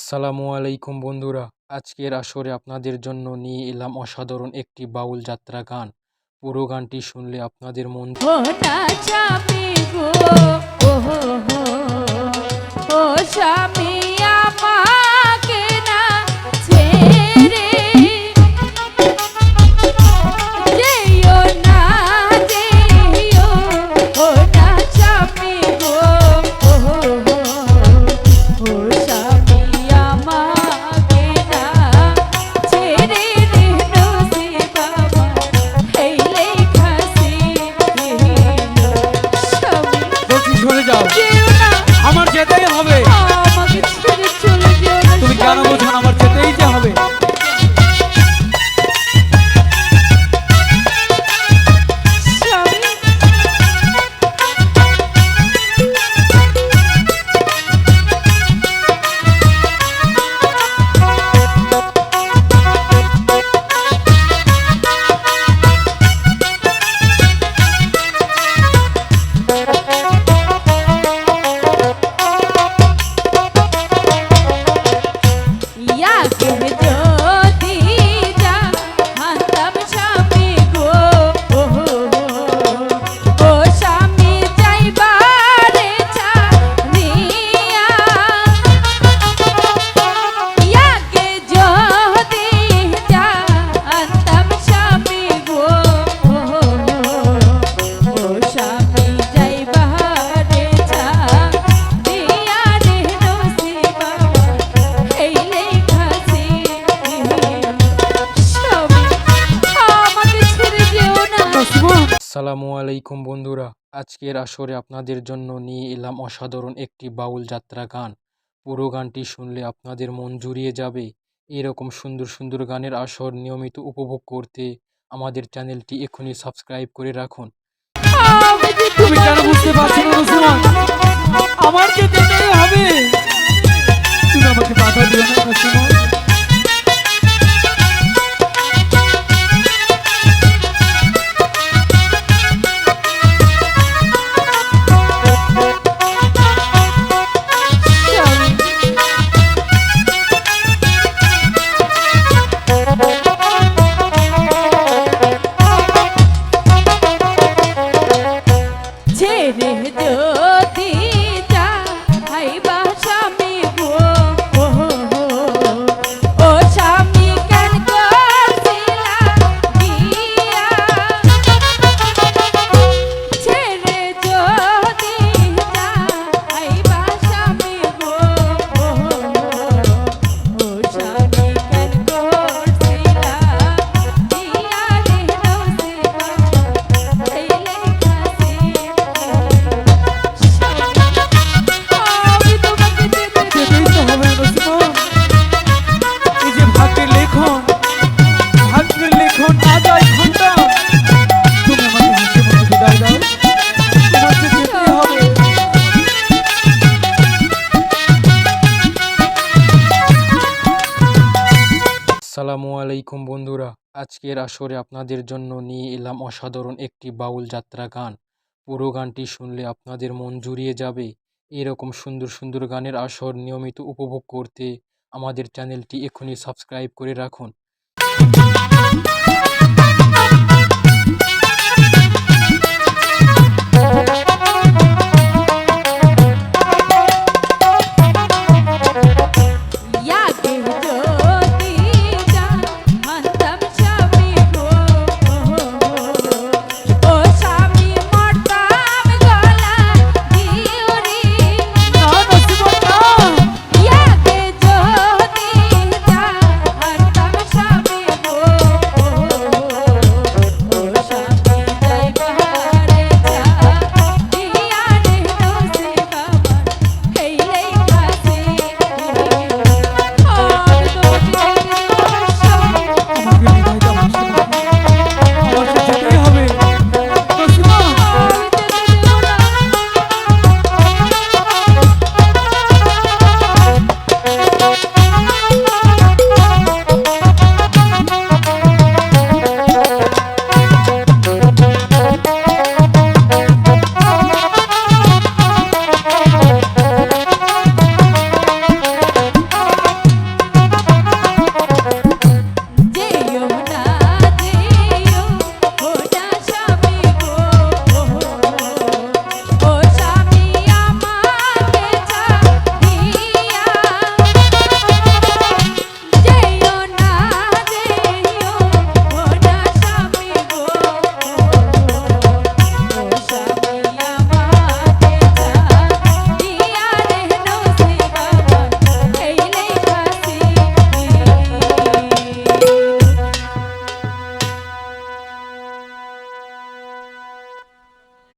আসসালামু আলাইকুম বন্ধুরা, আজকের আসরে আপনাদের জন্য নিয়ে এলাম অসাধারণ একটি বাউল যাত্রা গান। পুরো গানটি শুনলে আপনাদের মন ও না যাবে গো, ও হো হো, ও স্বামী আমাকে না ছেড়ে যেও না, যেও, ও না স্বামী গো, ও হো হো, ও স্বামী আমাকে না ছেড়ে নসিব আমার এই লেখাছি স্বামী বলছি সরে যাও, যেও না, আমার যেতেই হবে। আমাকে ছেড়ে চলে যেও না তুমি কেন স্বামী। বোঝো না, আমার যেতেই যে হবে। স্বামী ইয়াকে যদি জানতাম স্বামী গো, ও হো হো, ও স্বামী যাইবারে ছাড়িয়া, ইয়াকে যদি জানতাম স্বামী গো, ও হো হো, ও স্বামী যাইবারে ছাড়িয়া রে নসিব আমার এই লেখাছি স্বামী আমাকে ছেড়ে যেও না। আসসালামু আলাইকুম বন্ধুরা, আজকের আসরে আপনাদের জন্য নিয়ে এলাম অসাধারণ একটি বাউল যাত্রা গান। পুরো গানটি শুনলে আপনাদের মন জুড়িয়ে যাবে। এরকম সুন্দর সুন্দর গানের আসর নিয়মিত উপভোগ করতে আমাদের চ্যানেলটি এখনই সাবস্ক্রাইব করে রাখুন। আমি যে তুমি কেন তোমার বুঝতে পারছো না রসুমা, আমার যে যেতেই হবে। তুমি আমাকে বাধা দিও না রসুমা। ছেড়ে যদি যাইবা স্বামী গো, ও হো হো, ও স্বামী কেন করছিলা বিয়া, ছেড়ে যদি যাইবা স্বামী গো, ও হো হো, ও স্বামী কেন করছিলা বিয়া রে নসিব আমার এই লেখাছি আমি তোমাকে যেতে যেতেই তো হবে রসুমা। এই যে ভাগ্যের লেখন, ভাগ্যের লেখন না যায় ঘন্টা। তুমি আমাকে হাসি মুখে বিদায় দাও, তোমার যে যেতেই হবে। আসসালামু আলাইকুম বন্ধুরা, আজকের আসরে আপনাদের জন্য নিয়ে এলাম অসাধারণ একটি বাউল যাত্রা গান। পুরো গানটি শুনলে আপনাদের মন জুড়িয়ে যাবে। এরকম সুন্দর সুন্দর গানের আসর নিয়মিত উপভোগ করতে আমাদের চ্যানেলটি এখনই সাবস্ক্রাইব করে রাখুন।